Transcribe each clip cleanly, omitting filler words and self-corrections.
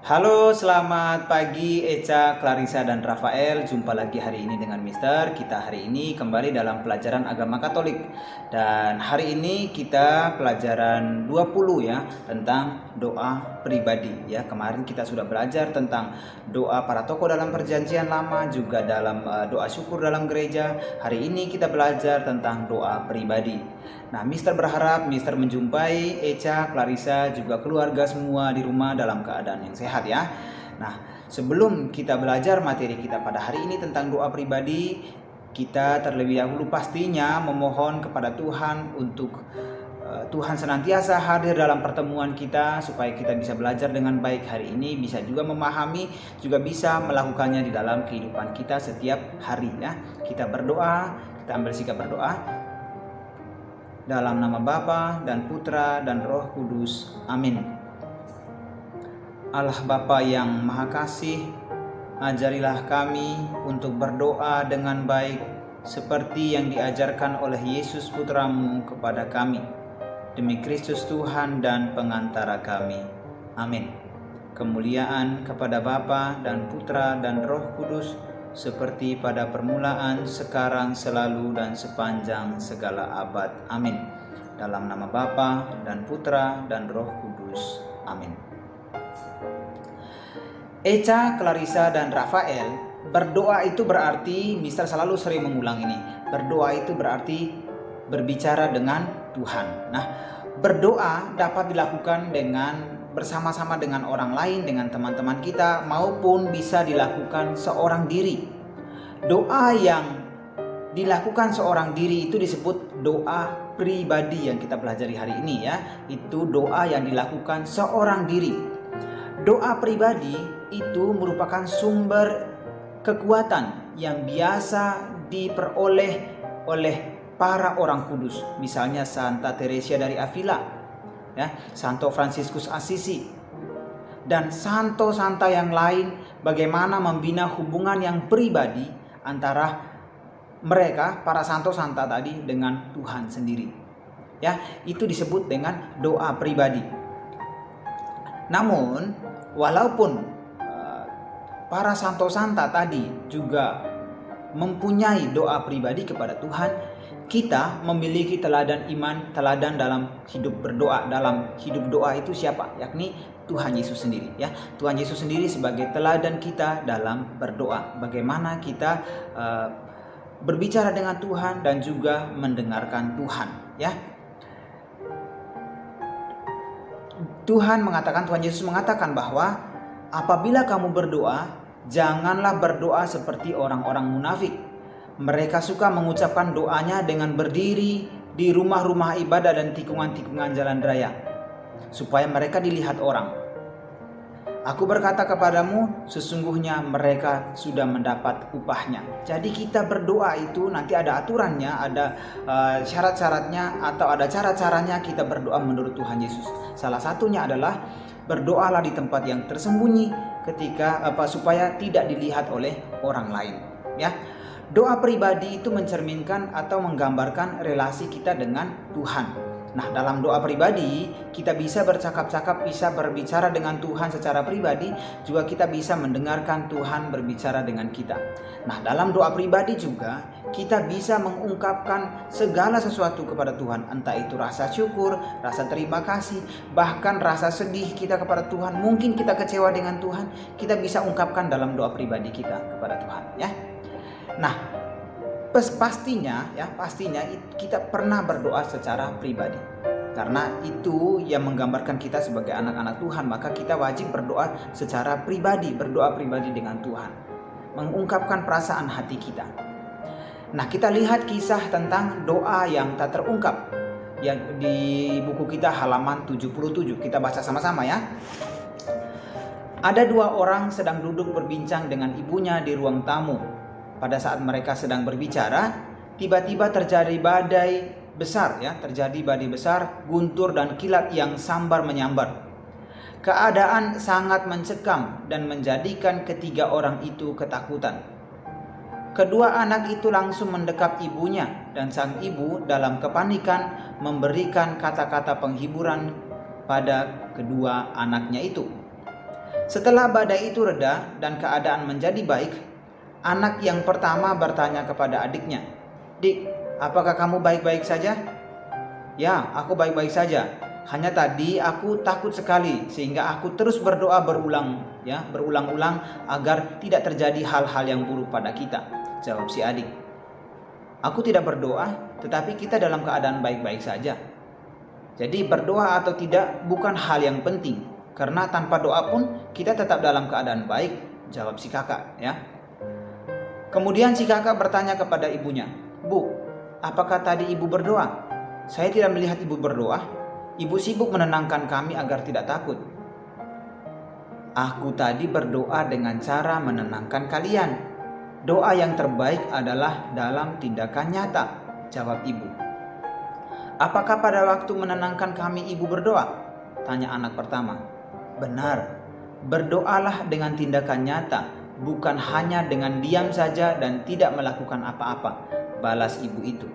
Halo, selamat pagi Eca, Clarissa, dan Rafael. Jumpa lagi hari ini dengan Mister. Kita hari ini kembali dalam pelajaran agama Katolik. Dan hari ini kita pelajaran 20 ya, tentang doa pribadi ya. Kemarin kita sudah belajar tentang doa para tokoh dalam Perjanjian Lama, juga dalam doa syukur dalam gereja. Hari ini kita belajar tentang doa pribadi. Nah, Mister berharap Mister menjumpai Eca, Clarissa, juga keluarga semua di rumah dalam keadaan yang sehat ya. Nah, sebelum kita belajar materi kita pada hari ini tentang doa pribadi, kita terlebih dahulu pastinya memohon kepada Tuhan untuk Tuhan senantiasa hadir dalam pertemuan kita supaya kita bisa belajar dengan baik hari ini, bisa juga memahami, juga bisa melakukannya di dalam kehidupan kita setiap hari ya. Kita berdoa, kita ambil sikap berdoa. Dalam nama Bapa dan Putra dan Roh Kudus. Amin. Allah Bapa yang Maha Kasih, ajarilah kami untuk berdoa dengan baik seperti yang diajarkan oleh Yesus Putramu kepada kami. Demi Kristus Tuhan dan pengantara kami. Amin. Kemuliaan kepada Bapa dan Putra dan Roh Kudus, seperti pada permulaan, sekarang, selalu, dan sepanjang segala abad. Amin. Dalam nama Bapa dan Putra dan Roh Kudus. Amin. Eca, Clarissa, dan Rafael, berdoa itu berarti, Mister selalu sering mengulang ini, berdoa itu berarti berbicara dengan Tuhan. Nah, berdoa dapat dilakukan dengan bersama-sama dengan orang lain, dengan teman-teman kita, maupun bisa dilakukan seorang diri. Doa yang dilakukan seorang diri itu disebut doa pribadi yang kita pelajari hari ini ya. Itu doa yang dilakukan seorang diri. Doa pribadi itu merupakan sumber kekuatan yang biasa diperoleh oleh para orang kudus. Misalnya Santa Teresia dari Avila, ya, Santo Fransiskus Assisi, dan santo-santa yang lain, bagaimana membina hubungan yang pribadi antara mereka, para santo-santa tadi, dengan Tuhan sendiri. Ya, itu disebut dengan doa pribadi. Namun, walaupun para santo-santa tadi juga mempunyai doa pribadi kepada Tuhan, kita memiliki teladan iman, teladan dalam hidup berdoa. Dalam hidup doa itu siapa? Yakni Tuhan Yesus sendiri ya. Tuhan Yesus sendiri sebagai teladan kita dalam berdoa. Bagaimana kita berbicara dengan Tuhan dan juga mendengarkan Tuhan ya. Tuhan Yesus mengatakan bahwa apabila kamu berdoa, janganlah berdoa seperti orang-orang munafik. Mereka suka mengucapkan doanya dengan berdiri di rumah-rumah ibadah dan tikungan-tikungan jalan raya, supaya mereka dilihat orang. Aku berkata kepadamu, sesungguhnya mereka sudah mendapat upahnya. Jadi kita berdoa itu nanti ada aturannya, ada syarat-syaratnya, atau ada cara-caranya kita berdoa menurut Tuhan Yesus. Salah satunya adalah berdoalah di tempat yang tersembunyi supaya tidak dilihat oleh orang lain ya. Doa pribadi itu mencerminkan atau menggambarkan relasi kita dengan Tuhan. Nah, dalam doa pribadi kita bisa bercakap-cakap, bisa berbicara dengan Tuhan secara pribadi, juga kita bisa mendengarkan Tuhan berbicara dengan kita. Nah, dalam doa pribadi juga kita bisa mengungkapkan segala sesuatu kepada Tuhan, entah itu rasa syukur, rasa terima kasih, bahkan rasa sedih kita kepada Tuhan. Mungkin kita kecewa dengan Tuhan, kita bisa ungkapkan dalam doa pribadi kita kepada Tuhan ya. Nah, pastinya kita pernah berdoa secara pribadi, karena itu yang menggambarkan kita sebagai anak-anak Tuhan. Maka kita wajib berdoa secara pribadi, berdoa pribadi dengan Tuhan, mengungkapkan perasaan hati kita. Nah, kita lihat kisah tentang doa yang tak terungkap yang di buku kita halaman 77. Kita baca sama-sama ya. Ada dua orang sedang duduk berbincang dengan ibunya di ruang tamu. Pada saat mereka sedang berbicara, tiba-tiba terjadi badai besar, guntur dan kilat yang sambar menyambar. Keadaan sangat mencekam dan menjadikan ketiga orang itu ketakutan. Kedua anak itu langsung mendekap ibunya, dan sang ibu dalam kepanikan memberikan kata-kata penghiburan pada kedua anaknya itu. Setelah badai itu reda dan keadaan menjadi baik, anak yang pertama bertanya kepada adiknya, "Dik, apakah kamu baik-baik saja?" "Ya, aku baik-baik saja. Hanya tadi aku takut sekali sehingga aku terus berdoa berulang-ulang agar tidak terjadi hal-hal yang buruk pada kita," jawab si adik. "Aku tidak berdoa, tetapi kita dalam keadaan baik-baik saja. Jadi berdoa atau tidak bukan hal yang penting, karena tanpa doa pun kita tetap dalam keadaan baik," jawab si kakak, ya. Kemudian si kakak bertanya kepada ibunya, "Bu, apakah tadi ibu berdoa? Saya tidak melihat ibu berdoa. Ibu sibuk menenangkan kami agar tidak takut." "Aku tadi berdoa dengan cara menenangkan kalian. Doa yang terbaik adalah dalam tindakan nyata," jawab ibu. "Apakah pada waktu menenangkan kami ibu berdoa?" tanya anak pertama. "Benar, berdoalah dengan tindakan nyata, bukan hanya dengan diam saja dan tidak melakukan apa-apa," balas ibu itu.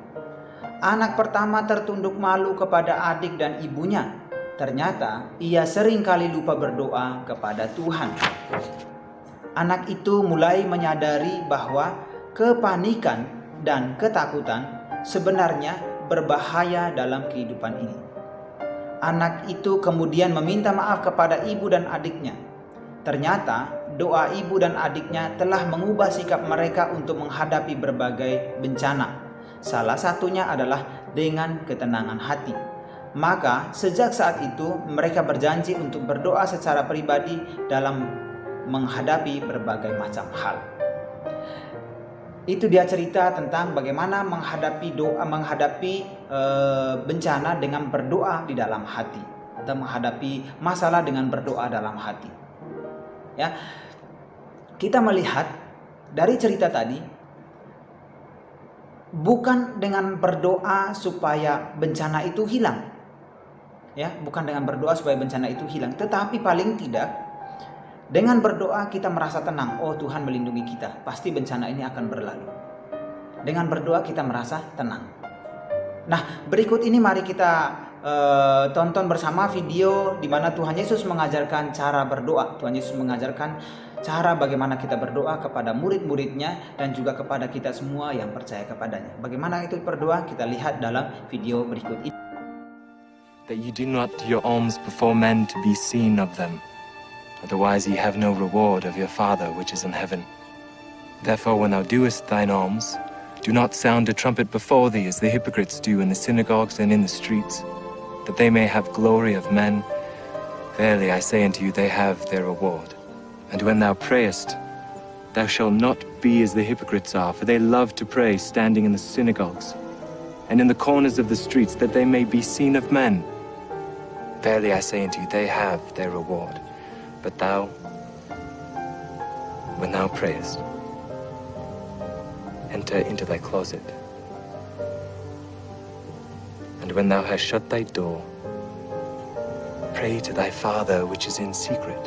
Anak pertama tertunduk malu kepada adik dan ibunya. Ternyata ia sering kali lupa berdoa kepada Tuhan. Anak itu mulai menyadari bahwa kepanikan dan ketakutan sebenarnya berbahaya dalam kehidupan ini. Anak itu kemudian meminta maaf kepada ibu dan adiknya. Ternyata doa ibu dan adiknya telah mengubah sikap mereka untuk menghadapi berbagai bencana. Salah satunya adalah dengan ketenangan hati. Maka sejak saat itu mereka berjanji untuk berdoa secara pribadi dalam menghadapi berbagai macam hal. Itu dia cerita tentang bagaimana menghadapi bencana dengan berdoa di dalam hati, atau menghadapi masalah dengan berdoa dalam hati. Ya, kita melihat dari cerita tadi, bukan dengan berdoa supaya bencana itu hilang, ya, bukan dengan berdoa supaya bencana itu hilang, tetapi paling tidak dengan berdoa kita merasa tenang. Oh, Tuhan melindungi kita, pasti bencana ini akan berlalu. Dengan berdoa kita merasa tenang. Nah, berikut ini mari kita tonton bersama video di mana Tuhan Yesus mengajarkan cara berdoa. Tuhan Yesus mengajarkan cara bagaimana kita berdoa kepada murid-muridnya dan juga kepada kita semua yang percaya kepadanya. Bagaimana itu berdoa? Kita lihat dalam video berikut ini. That you do not do your alms before men to be seen of them. Otherwise ye have no reward of your Father which is in heaven. Therefore when thou doest thine alms, do not sound a trumpet before thee as the hypocrites do in the synagogues and in the streets, that they may have glory of men. Verily I say unto you, they have their reward. And when thou prayest, thou shalt not be as the hypocrites are, for they love to pray standing in the synagogues and in the corners of the streets, that they may be seen of men. Verily I say unto you, they have their reward. But thou, when thou prayest, enter into thy closet, and when thou hast shut thy door, pray to thy Father which is in secret.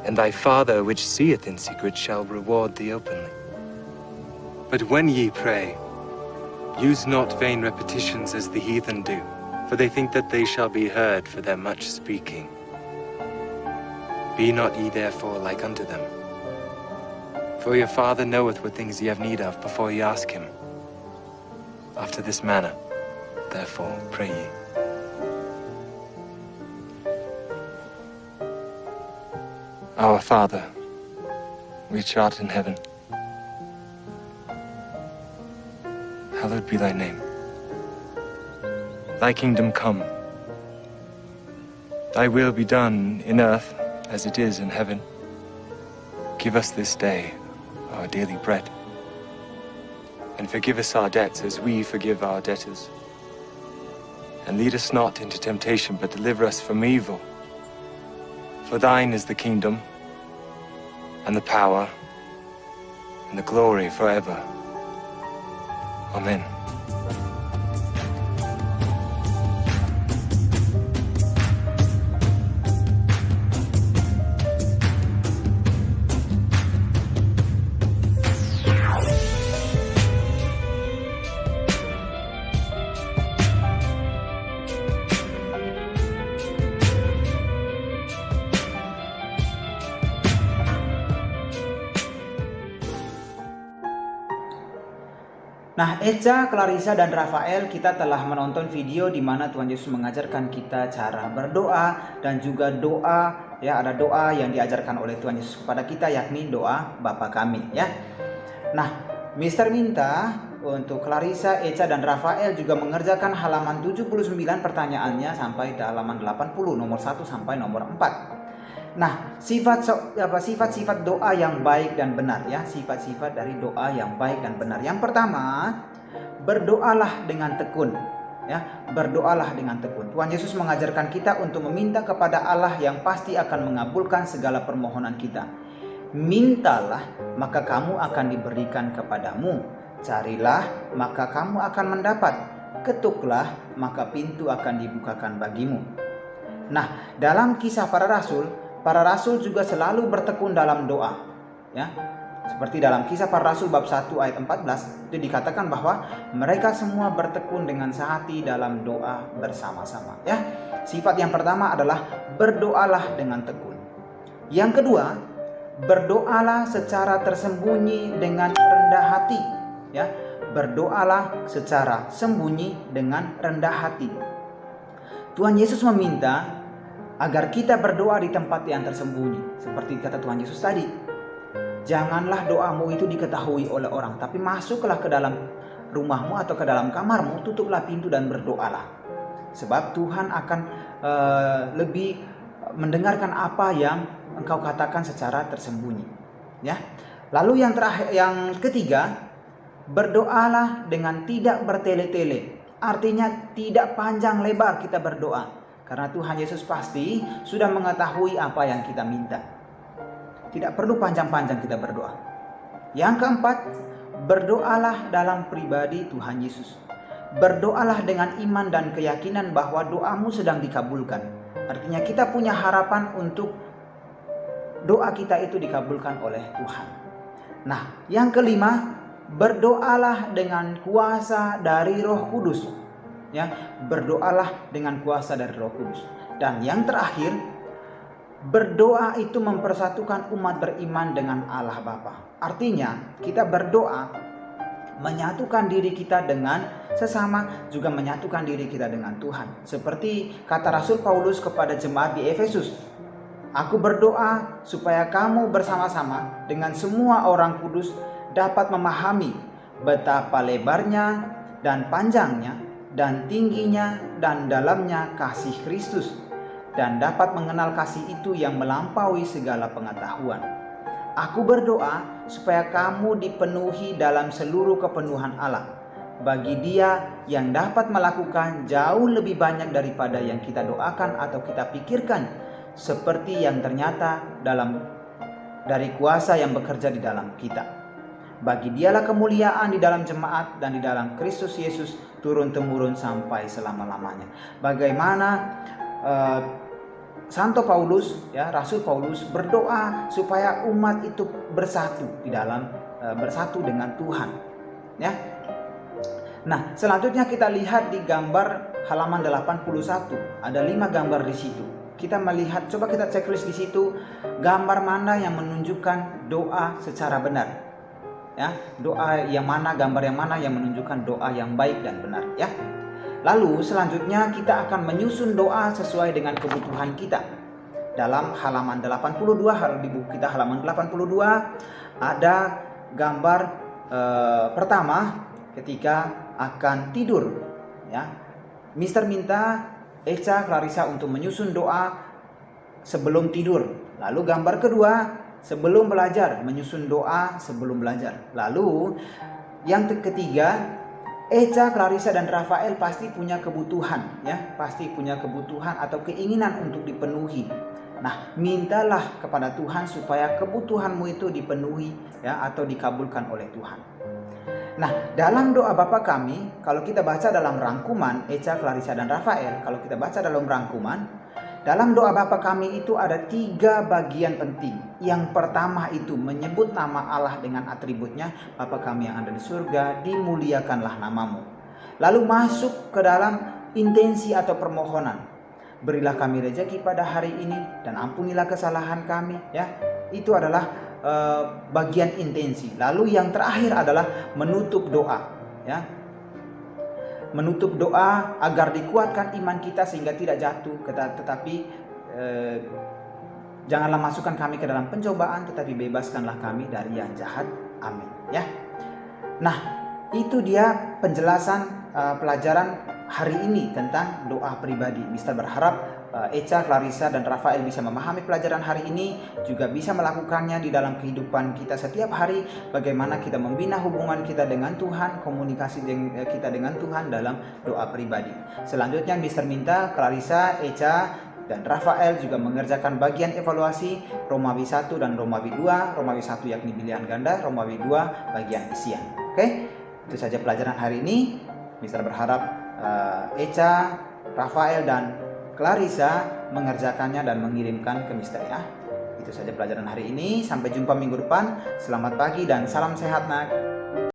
And thy Father which seeth in secret shall reward thee openly. But when ye pray, use not vain repetitions as the heathen do, for they think that they shall be heard for their much speaking. Be not ye therefore like unto them. For your Father knoweth what things ye have need of before ye ask him. After this manner, therefore, pray ye. Our Father, which art in heaven, hallowed be thy name. Thy kingdom come. Thy will be done in earth as it is in heaven. Give us this day our daily bread, and forgive us our debts as we forgive our debtors. And lead us not into temptation, but deliver us from evil. For thine is the kingdom, and the power, and the glory forever. Amen. Nah, Echa, Clarissa, dan Rafael, kita telah menonton video di mana Tuhan Yesus mengajarkan kita cara berdoa dan juga doa, ya, ada doa yang diajarkan oleh Tuhan Yesus kepada kita, yakni doa Bapa kami, ya. Nah, Mister minta untuk Clarissa, Echa, dan Rafael juga mengerjakan halaman 79 pertanyaannya sampai halaman 80, nomor 1 sampai nomor 4. Nah, sifat-sifat doa yang baik dan benar, ya, sifat-sifat dari doa yang baik dan benar. Yang pertama, berdoalah dengan tekun, ya, berdoalah dengan tekun. Tuhan Yesus mengajarkan kita untuk meminta kepada Allah yang pasti akan mengabulkan segala permohonan kita. Mintalah, maka kamu akan diberikan kepadamu. Carilah, maka kamu akan mendapat. Ketuklah, maka pintu akan dibukakan bagimu. Nah, dalam Kisah Para Rasul juga selalu bertekun dalam doa, ya. Seperti dalam Kisah Para Rasul bab 1 ayat 14 itu dikatakan bahwa mereka semua bertekun dengan sehati dalam doa bersama-sama, ya. Sifat yang pertama adalah berdoalah dengan tekun. Yang kedua, berdoalah secara tersembunyi dengan rendah hati, ya. Berdoalah secara sembunyi dengan rendah hati. Tuhan Yesus meminta agar kita berdoa di tempat yang tersembunyi. Seperti kata Tuhan Yesus tadi, janganlah doamu itu diketahui oleh orang, tapi masuklah ke dalam rumahmu atau ke dalam kamarmu, tutuplah pintu dan berdoalah. Sebab Tuhan akan lebih mendengarkan apa yang engkau katakan secara tersembunyi, ya. Lalu yang ketiga, berdoalah dengan tidak bertele-tele. Artinya tidak panjang lebar kita berdoa. Karena Tuhan Yesus pasti sudah mengetahui apa yang kita minta. Tidak perlu panjang-panjang kita berdoa. Yang keempat, berdoalah dalam pribadi Tuhan Yesus. Berdoalah dengan iman dan keyakinan bahwa doamu sedang dikabulkan. Artinya kita punya harapan untuk doa kita itu dikabulkan oleh Tuhan. Nah, yang kelima, berdoalah dengan kuasa dari Roh Kudus. Ya, berdoalah dengan kuasa dari Roh Kudus. Dan yang terakhir, berdoa itu mempersatukan umat beriman dengan Allah Bapa. Artinya, kita berdoa menyatukan diri kita dengan sesama, juga menyatukan diri kita dengan Tuhan. Seperti kata Rasul Paulus kepada jemaat di Efesus, aku berdoa supaya kamu bersama-sama dengan semua orang kudus dapat memahami betapa lebarnya dan panjangnya dan tingginya dan dalamnya kasih Kristus, dan dapat mengenal kasih itu yang melampaui segala pengetahuan. Aku berdoa supaya kamu dipenuhi dalam seluruh kepenuhan Allah, bagi Dia yang dapat melakukan jauh lebih banyak daripada yang kita doakan atau kita pikirkan, seperti yang ternyata dari kuasa yang bekerja di dalam kita. Bagi Dialah kemuliaan di dalam jemaat dan di dalam Kristus Yesus turun-temurun sampai selama-lamanya. Bagaimana Santo Paulus, ya, Rasul Paulus berdoa supaya umat itu bersatu di dalam bersatu dengan Tuhan, ya. Nah, selanjutnya kita lihat di gambar halaman 81. Ada 5 gambar di situ. Kita melihat, coba kita checklist di situ gambar mana yang menunjukkan doa secara benar. Ya, doa yang mana, gambar yang mana yang menunjukkan doa yang baik dan benar, ya. Lalu selanjutnya kita akan menyusun doa sesuai dengan kebutuhan kita. Dalam halaman 82, di buku kita halaman 82 ada gambar pertama ketika akan tidur, ya. Mister minta Echa, Clarissa untuk menyusun doa sebelum tidur. Lalu gambar kedua, sebelum belajar, menyusun doa sebelum belajar. Lalu yang ketiga, Echa, Clarissa, dan Rafael pasti punya kebutuhan, ya, pasti punya kebutuhan atau keinginan untuk dipenuhi. Nah, mintalah kepada Tuhan supaya kebutuhanmu itu dipenuhi, ya, atau dikabulkan oleh Tuhan. Nah, dalam doa Bapa kami, kalau kita baca dalam rangkuman Echa, Clarissa, dan Rafael, kalau kita baca dalam rangkuman, dalam doa Bapa kami itu ada 3 bagian penting. Yang pertama itu menyebut nama Allah dengan atributnya, Bapa kami yang ada di surga, dimuliakanlah namamu. Lalu masuk ke dalam intensi atau permohonan. Berilah kami rezeki pada hari ini dan ampunilah kesalahan kami, ya. Itu adalah bagian intensi. Lalu yang terakhir adalah menutup doa, ya. Menutup doa agar dikuatkan iman kita sehingga tidak jatuh, tetapi janganlah masukkan kami ke dalam pencobaan, tetapi bebaskanlah kami dari yang jahat. Amin. Ya. Nah, itu dia penjelasan pelajaran hari ini tentang doa pribadi. Mister berharap Echa, Clarissa, dan Rafael bisa memahami pelajaran hari ini, juga bisa melakukannya di dalam kehidupan kita setiap hari. Bagaimana kita membina hubungan kita dengan Tuhan, komunikasi kita dengan Tuhan dalam doa pribadi. Selanjutnya Mister minta Clarissa, Echa, dan Rafael juga mengerjakan bagian evaluasi Romawi 1 dan Romawi 2. Romawi 1 yakni pilihan ganda, Romawi 2 bagian isian. Oke, itu saja pelajaran hari ini. Mister berharap Echa, Rafael, dan Clarissa mengerjakannya dan mengirimkan ke Mister ya. Itu saja pelajaran hari ini. Sampai jumpa minggu depan. Selamat pagi dan salam sehat nak.